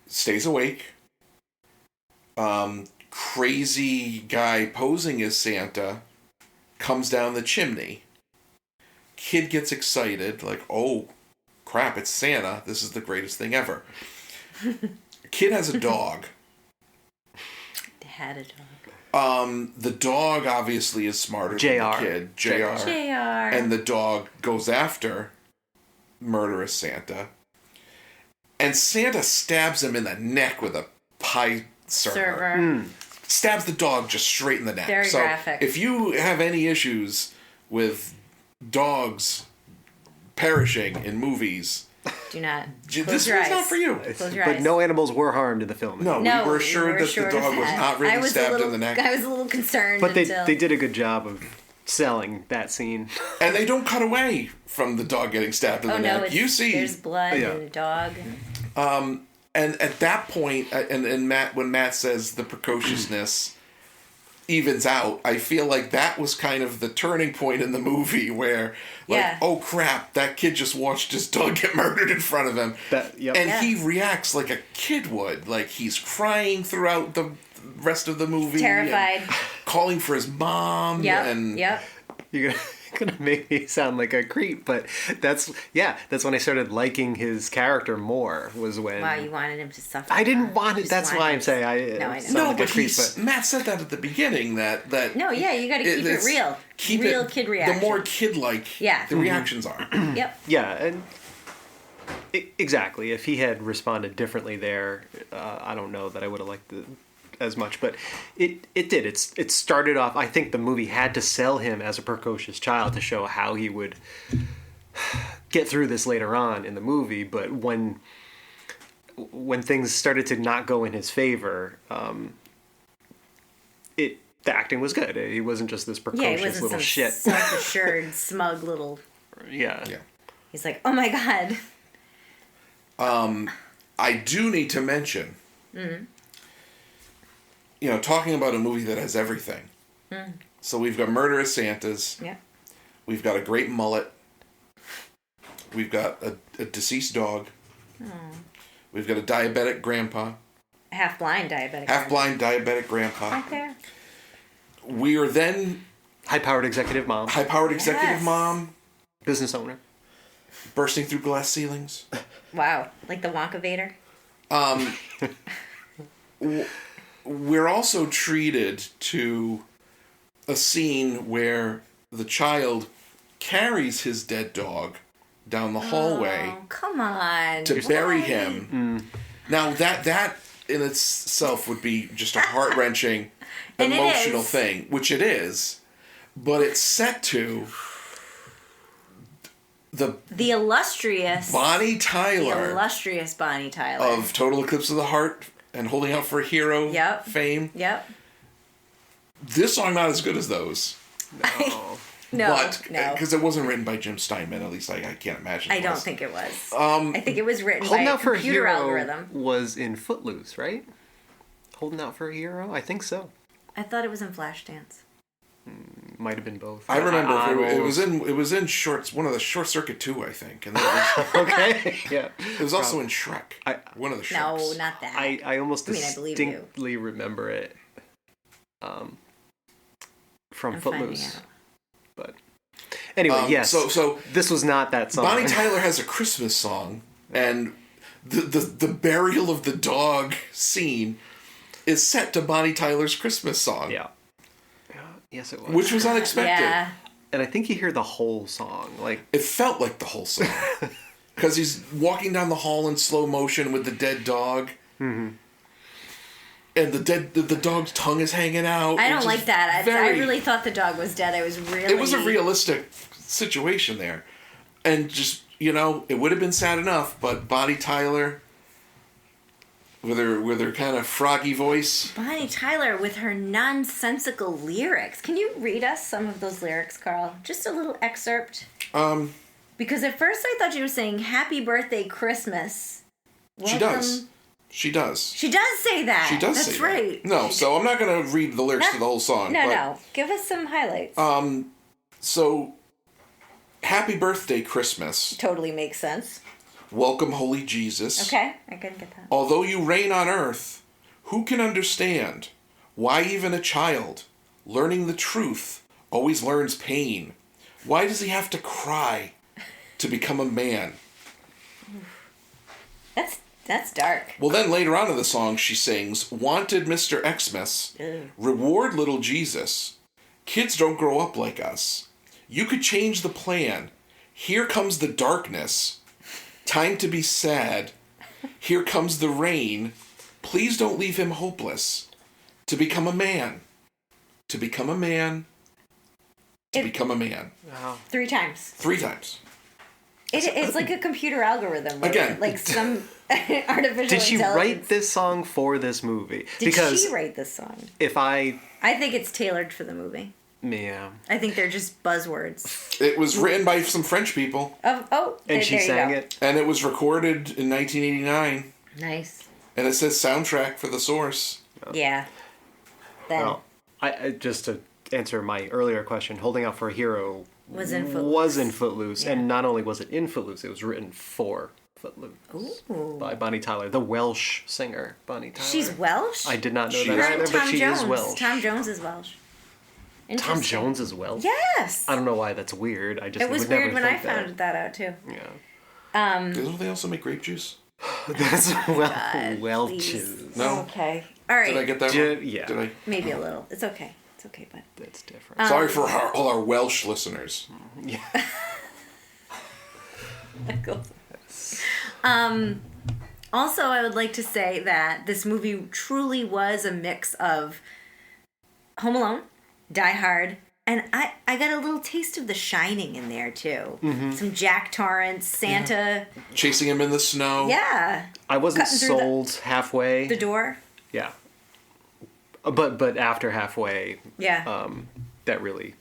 stays awake. Crazy guy posing as Santa comes down the chimney. Kid gets excited, like, oh crap, it's Santa. This is the greatest thing ever. Kid has a dog.
Had a dog.
The dog obviously is smarter than the kid. JR. And the dog goes after murderous Santa. And Santa stabs him in the neck with a pie server. Stabs the dog just straight in the neck.
Very graphic.
If you have any issues with dogs perishing in movies,
do not.
This one's not for you.
Close your
But
eyes.
no animals were harmed in the film.
No, we were assured that the dog was not really stabbed in the neck.
I was a little concerned.
But they did a good job of selling that scene.
And they don't cut away from the dog getting stabbed in the neck. You see,
there's blood and a dog.
And at that point, and Matt, when Matt says the precociousness evens out, I feel like that was kind of the turning point in the movie where, like, oh crap, that kid just watched his dog get murdered in front of him. He reacts like a kid would. Like, he's crying throughout the rest of the movie.
Terrified.
Calling for his mom.
Yep.
You're gonna make me sound like a creep, but that's when I started liking his character more. Was when
you wanted him to suffer.
I didn't want it. That's why I'm saying I
know.
Matt said that at the beginning. That
no, yeah, you got to keep it real. Real kid reaction.
The more kid-like the reactions are.
Yep.
Yeah, and exactly. If he had responded differently there, I don't know that I would have liked it as much, but it did. It started off. I think the movie had to sell him as a precocious child to show how he would get through this later on in the movie. But when things started to not go in his favor, the acting was good. He wasn't just this precocious little shit.
Self-assured, smug little.
Yeah.
He's like, oh my god.
I do need to mention. Talking about a movie that has everything. So we've got murderous Santas.
Yeah.
We've got a great mullet. We've got a deceased dog. We've got a diabetic grandpa.
Half-blind diabetic.
Half-blind diabetic grandpa.
Okay.
We are then...
High-powered executive mom.
High-powered executive mom.
Business owner.
Bursting through glass ceilings.
Wow. Like the Wonka Vader?
We're also treated to a scene where the child carries his dead dog down the hallway.
Oh, come on.
To bury him. Now, that in itself would be just a heart-wrenching, emotional thing, which it is, but it's set to the
illustrious
Bonnie Tyler.
The illustrious Bonnie Tyler.
Of Total Eclipse of the Heart and Holding Out for a Hero fame.
Yep.
This song not as good as those.
No.
Because it wasn't written by Jim Steinman, at least I can't imagine.
I don't think it was. I think it was written by a computer algorithm.
Was in Footloose, right? Holding Out for a Hero? I think so.
I thought it was in Flashdance.
Might have been both.
I remember it was in one of the Short Circuit 2, I think. And
okay. Yeah.
It was also in Shrek. One of the Shreks.
No, not that.
I almost
I
distinctly remember it from Footloose. But anyway, yes.
So
this was not that song.
Bonnie Tyler has a Christmas song, and the burial of the dog scene is set to Bonnie Tyler's Christmas song.
Yeah. Yes, it was.
Which was unexpected.
Yeah.
And I think you hear the whole song. Like
it felt like the whole song. because he's walking down the hall in slow motion with the dead dog. Mm-hmm. And the dog's tongue is hanging out.
I don't like that. I really thought the dog was dead. It
was a realistic situation there. And just, it would have been sad enough, but Bonnie Tyler, with her kind of froggy voice.
Bonnie Tyler with her nonsensical lyrics. Can you read us some of those lyrics, Carl? Just a little excerpt. Because at first I thought you were saying "Happy Birthday, Christmas."
She does. She does.
She does say that.
She does
That's
say
right.
that. No, so I'm not going to read the lyrics to the whole song.
No. Give us some highlights.
So, Happy Birthday, Christmas.
Totally makes sense.
Welcome, Holy Jesus.
Okay, I can get that.
Although you reign on earth, who can understand why even a child, learning the truth, always learns pain? Why does he have to cry to become a man?
That's dark.
Well, then later on in the song, she sings, Wanted Mr. Xmas, reward little Jesus. Kids don't grow up like us. You could change the plan. Here comes the darkness. Time to be sad. Here comes the rain. Please don't leave him hopeless. To become a man. To become a man. To become a man.
Wow.
3 times.
3 times.
It's like a computer algorithm.
Again.
Like some artificial
Did she
intelligence.
write this song for this movie?
Did she write this song?
I
think it's tailored for the movie.
Yeah.
I think they're just buzzwords.
It was written by some French people.
And she sang it.
And it was recorded in 1989.
Nice.
And it says soundtrack for the source.
Yeah. Then
Well, I just to answer my earlier question, Holding Out for a Hero
was in Footloose.
was in Footloose, and not only was it in Footloose, it was written for Footloose.
Ooh.
By Bonnie Tyler, the Welsh singer Bonnie Tyler.
She's Welsh?
I did not know
She
that
is
either,
Welsh.
but
Tom
she
Jones.
is Welsh.
Tom Jones is Welsh.
Tom
Interesting.
Jones is Welsh?
Yes.
I don't know why that's weird. I just
It was
would never
weird when I
think that.
found that out too.
Yeah.
Don't they also make grape juice?
That's
God,
Welches.
No?
Okay. All right.
Did I get that wrong?
Yeah.
Did I?
Maybe a little. It's okay. It's okay, bud.
That's different.
Sorry for all our Welsh listeners.
Yeah.
Also, I would like to say that this movie truly was a mix of Home Alone, Die Hard, and I got a little taste of The Shining in there too.
Mm-hmm.
Some Jack Torrance, Santa.
Chasing him in the snow.
Yeah.
I wasn't
Cutting through
sold halfway.
The door.
Yeah. But after halfway,
Yeah.
that really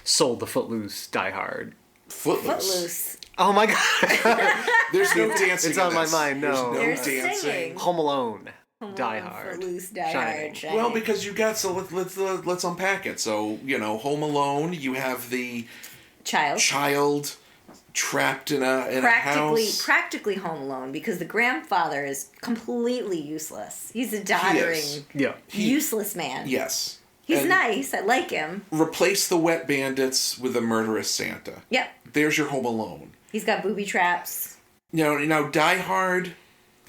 sold the Footloose Die Hard.
Footloose.
Footloose.
Oh my god.
There's no dancing.
It's on
in
my
this.
mind, no.
There's
They're
no dancing.
singing.
Home Alone.
Home
Die
Alone,
Hard.
Footloose, Die
Shining.
Hard. Shining.
Well, because you got let's unpack it. So Home Alone. You have the child trapped in a house.
Practically Home Alone because the grandfather is completely useless. He's a doddering,
Yeah.
useless man.
Yes.
He's
And
nice. I like him.
Replace the wet bandits with a murderous Santa.
Yep.
There's your Home Alone.
He's got booby traps.
Now Die Hard.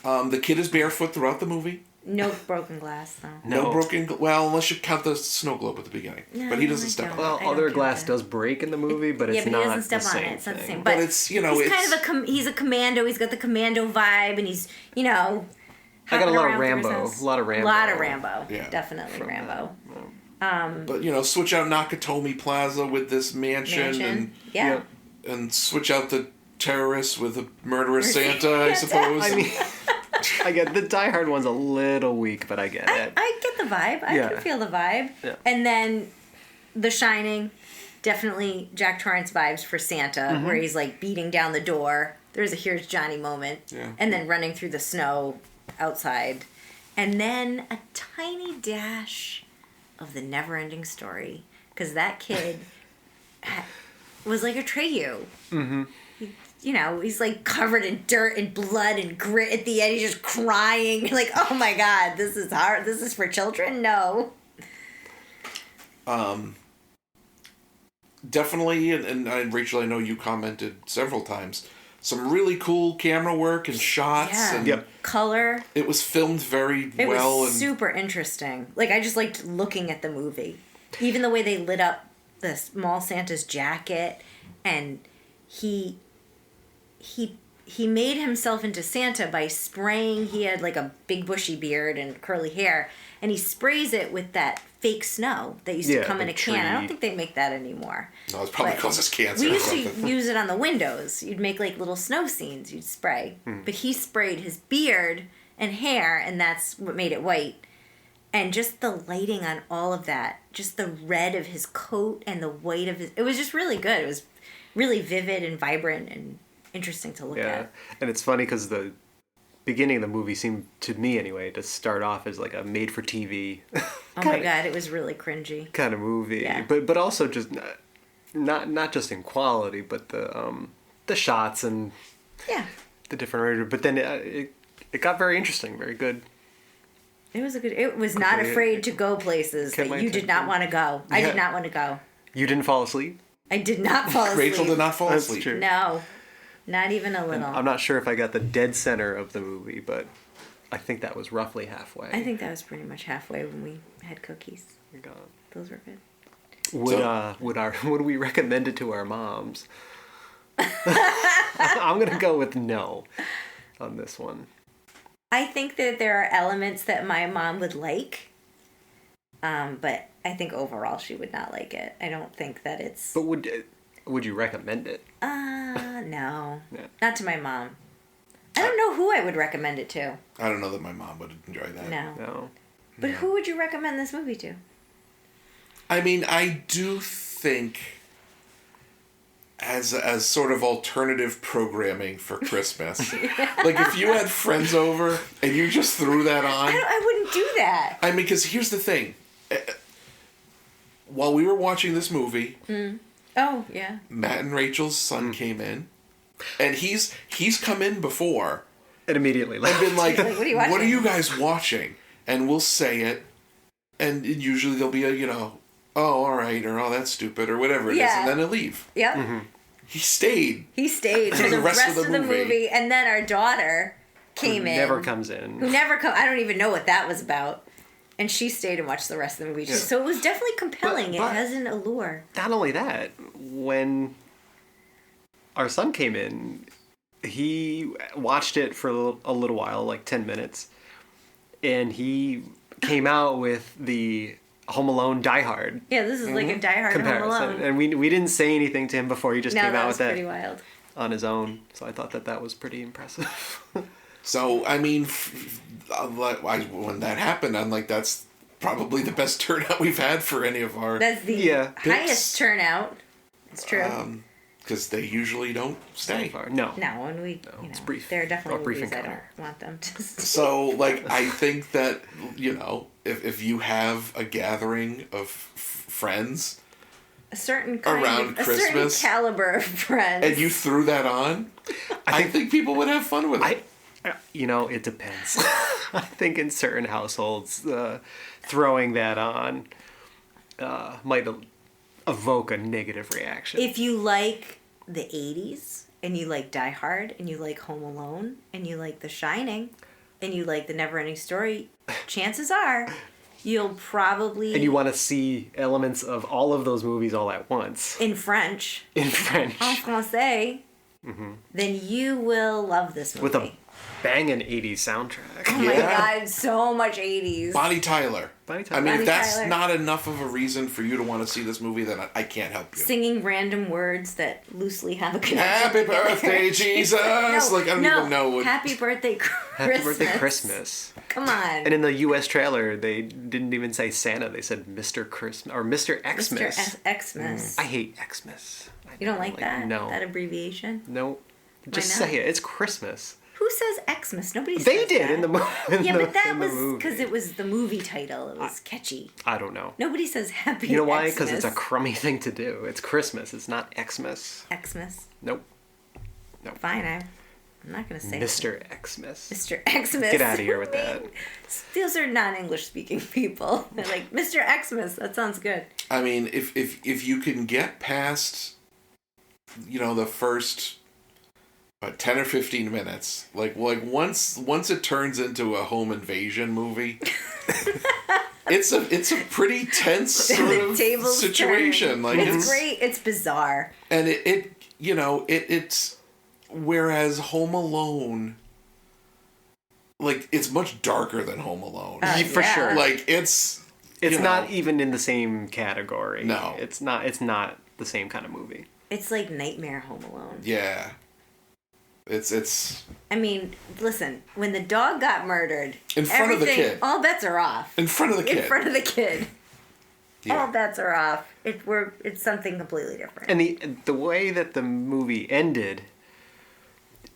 The kid is barefoot throughout the movie.
No broken glass, though.
No broken. Well, unless you count the snow globe at the beginning, but he doesn't step on it.
Well,
I don't
other
count
glass
that.
does break in the movie, but
Yeah,
it's
but
not
he doesn't step
the
on
same
it. It's not the
thing.
same.
But it's
he's kind of he's a commando. He's got the commando vibe, and he's
I got a
hopping
lot
around
of
through his
Rambo.
house.
A lot of Rambo.
A lot of Rambo.
Yeah.
Definitely Rambo.
But switch out Nakatomi Plaza with this mansion.
Yeah.
and switch out the terrorists with a murderous Santa,
Santa.
I suppose.
I mean, I get the Die Hard one's a little weak, but I get it.
I get the vibe. I can feel the vibe.
Yeah.
And then The Shining, definitely Jack Torrance vibes for Santa, where he's like beating down the door. There's a Here's Johnny moment.
Yeah.
And then running through the snow outside. And then a tiny dash of the Never Ending Story. Because that kid was like Atreyu. Mm-hmm. He's like covered in dirt and blood and grit at the end. He's just crying. Like, oh my God, this is hard. This is for children? No.
Definitely, and Rachel, I know you commented several times, some really cool camera work and shots.
Yeah.
And
Yep.
Color.
it was filmed very
It
well.
was
and
super interesting. Like, I just liked looking at the movie. Even the way they lit up the small Santa's jacket, and he he made himself into Santa by spraying. He had like a big bushy beard and curly hair, and he sprays it with that fake snow that used to come in a can. I don't think they make that anymore.
No, it's probably
But
causes cancer.
we
or
used
something.
to use it on the windows. You'd make like little snow scenes. You'd spray, but he sprayed his beard and hair, and that's what made it white. And just the lighting on all of that, just the red of his coat and the white of his... It was just really good. It was really vivid and vibrant and interesting to look at.
And it's funny because the beginning of the movie seemed, to me anyway, to start off as like a made-for-TV
Oh my god, it was really cringy.
kind of movie.
Yeah.
But also just not just in quality, but the shots and
Yeah.
the different... But then it got very interesting, very good.
It was a good... It was not afraid to go places
Kept
that
my
you did not
attention.
want to go. I
Yeah.
did not want to go.
You didn't fall asleep?
I did not fall asleep.
Rachel did not fall
That's
asleep.
true.
No. Not even a little.
I'm not sure if I got the dead center of the movie, but I think that was roughly halfway.
I think that was pretty much halfway when we had cookies.
We got-
Those were good.
Would we recommend it to our moms? I'm gonna go with no on this one.
I think that there are elements that my mom would like, but I think overall she would not like it. I don't think that it's...
But would you recommend it?
No.
Yeah.
Not to my mom. I don't know who I would recommend it to.
I don't know that my mom would enjoy that.
No.
No.
But who would you recommend this movie to?
I mean, I do think as sort of alternative programming for Christmas. Like if you had friends over and you just threw that on.
I wouldn't do that.
I mean, because here's the thing. While we were watching this movie,
Oh, yeah.
Matt and Rachel's son came in, and he's come in before
It immediately
and
left.
been like,
Like, what are you watching?
"What are you guys watching?" And we'll say it, and usually there'll be a "Oh, all right," or "Oh, that's stupid," or whatever it is,
Yeah.
and then he'll leave.
Yep.
He stayed.
He stayed for the rest of the movie. And then our daughter came in.
Never comes in.
Who never come. I don't even know what that was about. And she stayed and watched the rest of the movie. So it was definitely compelling.
But-
It has an allure.
Not only that, when our son came in, he watched it for a little while, like 10 minutes, and he came out with the Home Alone Die Hard
Yeah, this is like a Die Hard Home
comparison.
Alone.
And we didn't say anything to him before. He just
No,
came
that
out
was
with
pretty
that
wild.
on his own. So I thought that was pretty impressive.
So I mean, when that happened, I'm like, that's probably the best turnout we've had for any of our.
That's the
Yeah.
highest turnout. It's true.
Because they usually don't stay.
Far. No.
no, and we,
it's brief.
there are definitely
A brief
movies I
encounter.
don't want them to
So, like, I think that, if you have a gathering of friends
a certain kind
Around
of, a certain
Christmas,
caliber of friends.
and you threw that on, I think people would have fun with it.
It depends. I think in certain households, throwing that on might evoke a negative reaction.
If you like the 80s and you like Die Hard and you like Home Alone and you like The Shining and you like The Neverending Story, chances are you'll probably
and you want to see elements of all of those movies all at once
in French,
in French
en français, then you will love this movie.
with a banging 80s soundtrack.
Oh my
Yeah.
god, so much 80s.
Bonnie Tyler.
Bonnie
I
Tyler.
mean,
Bonnie
if that's
Tyler.
not enough of a reason for you to want to see this movie, then I can't help you.
Singing random words that loosely have a connection.
Happy
together.
birthday, Jesus! Like, I don't even know what.
Happy birthday, Christmas.
Happy birthday, Christmas.
Come on.
And in the U.S. trailer, they didn't even say Santa. They said Mr. Christmas or Mr. Xmas.
Mr. Xmas.
I hate Xmas.
You don't like that?
No.
That abbreviation?
No. Just
not?
say it. It's Christmas.
Who says Xmas? Nobody says
They did
that.
in the movie.
Yeah, but that was because it was the movie title. It was catchy.
I don't know.
Nobody says Happy
You know why? Because it's a
Xmas.
crummy thing to do. It's Christmas. It's not Xmas.
Xmas.
Nope.
Fine, I'm not going to say
Mr. Xmas.
Mr. Xmas.
Get outta here with that.
Those are non-English speaking people. They're like, Mr. Xmas. That sounds good.
I mean, if you can get past, the first 10 or 15 minutes, like once it turns into a home invasion movie, it's a pretty tense sort of
Tables
situation.
turn.
Like
It's great. It's bizarre.
and it's Whereas Home Alone, like, it's much darker than Home Alone.
For
yeah.
sure.
Like, it's
It's
you
not
know,
even in the same category.
No.
It's not the same kind of movie.
It's like Nightmare Home Alone.
Yeah. It's
I mean, listen, when the dog got murdered,
In front of the
everything-
kid.
all bets are off.
in front of the kid.
In front of the kid.
Yeah.
All bets are off. It's something completely different.
And the way that the movie ended,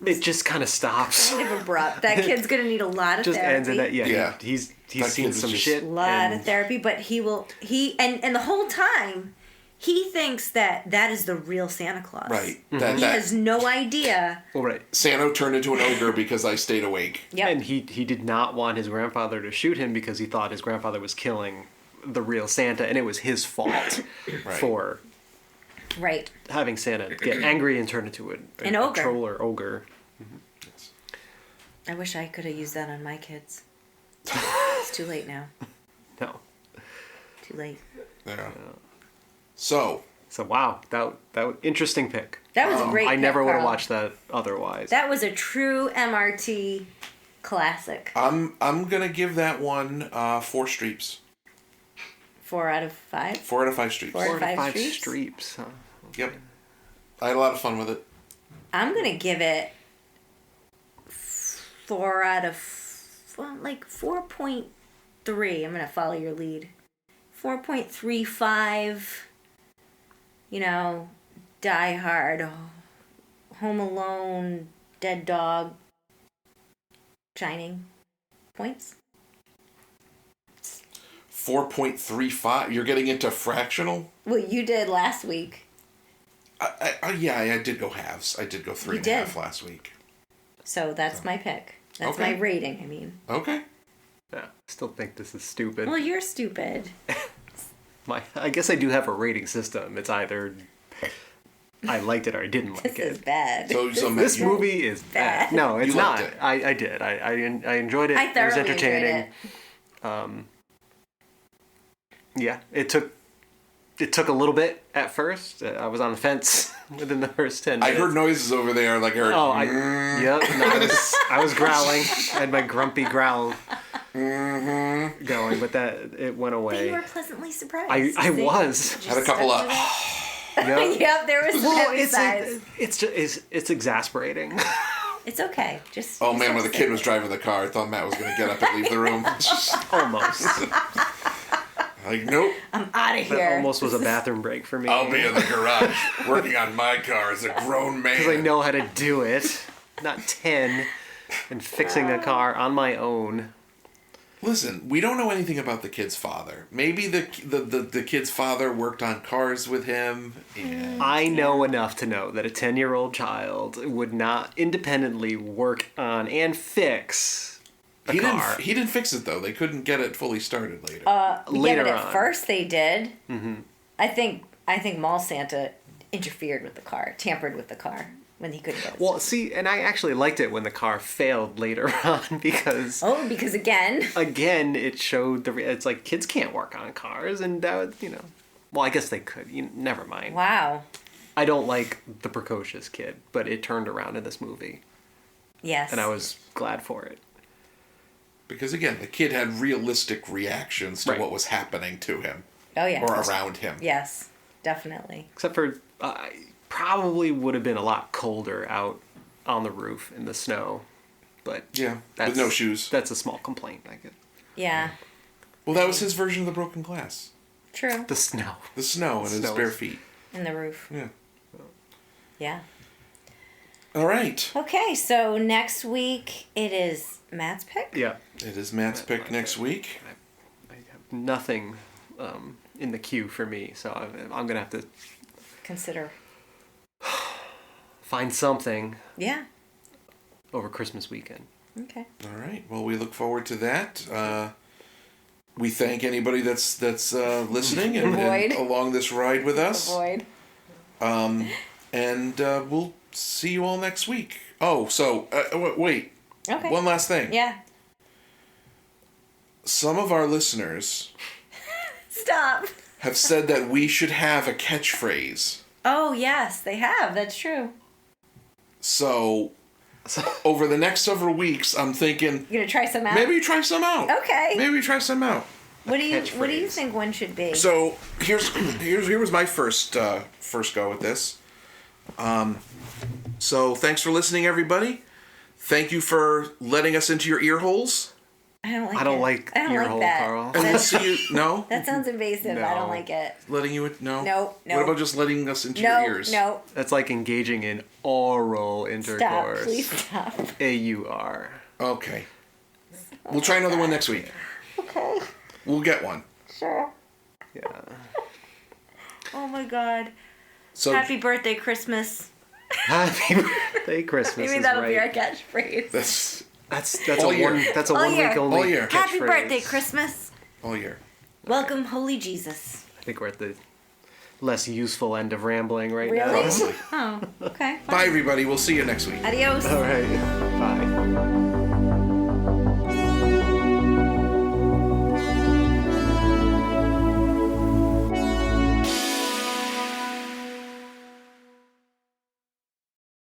it just kind of stops.
Kind of abrupt. That kid's gonna need a lot of
Just
therapy.
ends in that. Yeah.
Yeah.
He's
That kid
seen
was
some
just-
shit.
A lot
and-
of therapy, but and the whole time he thinks that is the real Santa Claus.
Right.
Mm-hmm.
That
He has no idea.
Well, right.
Santa turned into an ogre because I stayed awake.
Yep.
And he did not want his grandfather to shoot him because he thought his grandfather was killing the real Santa, and it was his fault for
Right.
having Santa get angry and turn into
An ogre.
troll or ogre.
I wish I could have used that on my kids. It's too late now.
No.
Too late.
Yeah. So
Wow, that interesting pick.
That was a great.
I
pick,
never would have
Carl.
watched that otherwise.
That was a true MRT classic.
I'm gonna give that one 4 streeps.
4 out of 5.
4 out of 5 streeps.
4 out of 5 streeps.
streeps. Huh?
Yep. I had a lot of fun with it.
I'm gonna give it 4 out of 4.3. I'm gonna follow your lead. 4.35. You know, Die Hard, Home Alone, Dead Dog, Shining points.
4.35. You're getting into fractional?
Well, you did last week.
Yeah, I did go halves. I did go 3.5 last week.
So that's my pick. That's
Okay.
my rating, I mean.
Okay.
Yeah, still think this is stupid.
Well, you're stupid.
I guess I do have a rating system. It's either I liked it or I didn't like
This is
it.
bad.
So
This movie is bad.
bad.
No, it's
You
not.
liked it.
I did. I enjoyed it.
I
It was
thoroughly enjoyed
entertaining.
it.
Yeah, it took a little bit at first. I was on the fence within the first 10
I
minutes.
heard noises over there. Like I heard.
Oh, yep. No, I was growling. I had my grumpy growl going, but it went
But
away.
you were pleasantly surprised.
I
See?
was.
Had a couple of.
Yep.
Yep, there was some
Well,
heavy sighs.
it's exasperating.
It's okay. Just.
Oh
just
man,
have
when the
to
kid
say
was
it.
driving the car, I thought Matt was going to get up and leave the room.
Almost.
Like, nope.
I'm out of
That
here.
almost was a bathroom break for me.
I'll be in the garage working on my car as a grown man.
Because I know how to do it. Not 10. And fixing a car on my own.
Listen, we don't know anything about the kid's father. Maybe the kid's father worked on cars with him. And
I know enough to know that a 10-year-old child would not independently work on and fix a car.
He didn't fix it though. They couldn't get it fully started later.
Later
but at
on.
first they did. Mm-hmm. I think Mall Santa interfered with the car, tampered with the car when he couldn't get it.
Well, see, and I actually liked it when the car failed later on because,
because again,
again, it showed it's like kids can't work on cars, and that was, well, I guess they could. Never mind.
wow.
I don't like the precocious kid, but it turned around in this movie,
Yes.
and I was glad for it.
Because again, the kid had realistic reactions to
Right.
what was happening to him
Oh yeah.
or around him.
Yes, definitely.
Except for, probably would have been a lot colder out on the roof in the snow, but
Yeah, with no shoes.
That's a small complaint, I guess.
Yeah.
Well, that was his version of the broken glass.
True.
The snow.
The snow and his
Snow.
bare feet.
In the roof.
Yeah.
Yeah.
All right.
Okay, so next week it is Matt's pick.
Yeah.
It is Matt's pick next week.
I have nothing in the queue for me, so I'm gonna have to
Consider.
find something
Yeah.
over Christmas weekend.
Okay.
All right. Well, we look forward to that. We thank anybody that's listening and
Avoid.
along this ride with us.
Avoid.
And we'll see you all next week. Oh, so wait.
Okay.
One last thing.
Yeah.
Some of our listeners
Stop.
have said that we should have a catchphrase.
Oh yes, they have. That's true.
So over the next several weeks, I'm thinking
You gonna try some out?
maybe try some out.
Okay.
Maybe try some out.
What do you think one should be?
So here was my first go at this. So thanks for listening, everybody. Thank you for letting us into your ear holes.
I don't like
I don't
it.
like
I don't
ear
like
hole,
that.
Carl.
And we'll see you. No,
That sounds invasive. I don't
No.
like it.
letting you no.
No.
What about just letting us into
No,
your ears?
no.
That's like engaging in oral
Stop.
intercourse.
Please stop.
AUR.
Okay. We'll try another one next week.
Okay.
We'll get one.
Sure.
Yeah.
Oh my God.
So
Happy birthday, Christmas.
Happy birthday, Christmas.
Maybe
is
that'll
right.
be our catchphrase.
that's
That's
All
a
year.
one. That's a
All
1
year.
week only.
All year.
Happy
catchphrase.
birthday, Christmas.
all year.
Welcome, Holy Jesus.
I think we're at the less useful end of rambling right now.
Really?
Honestly.
Oh, okay.
Bye, everybody. We'll see you next week.
Adios.
All right. Bye.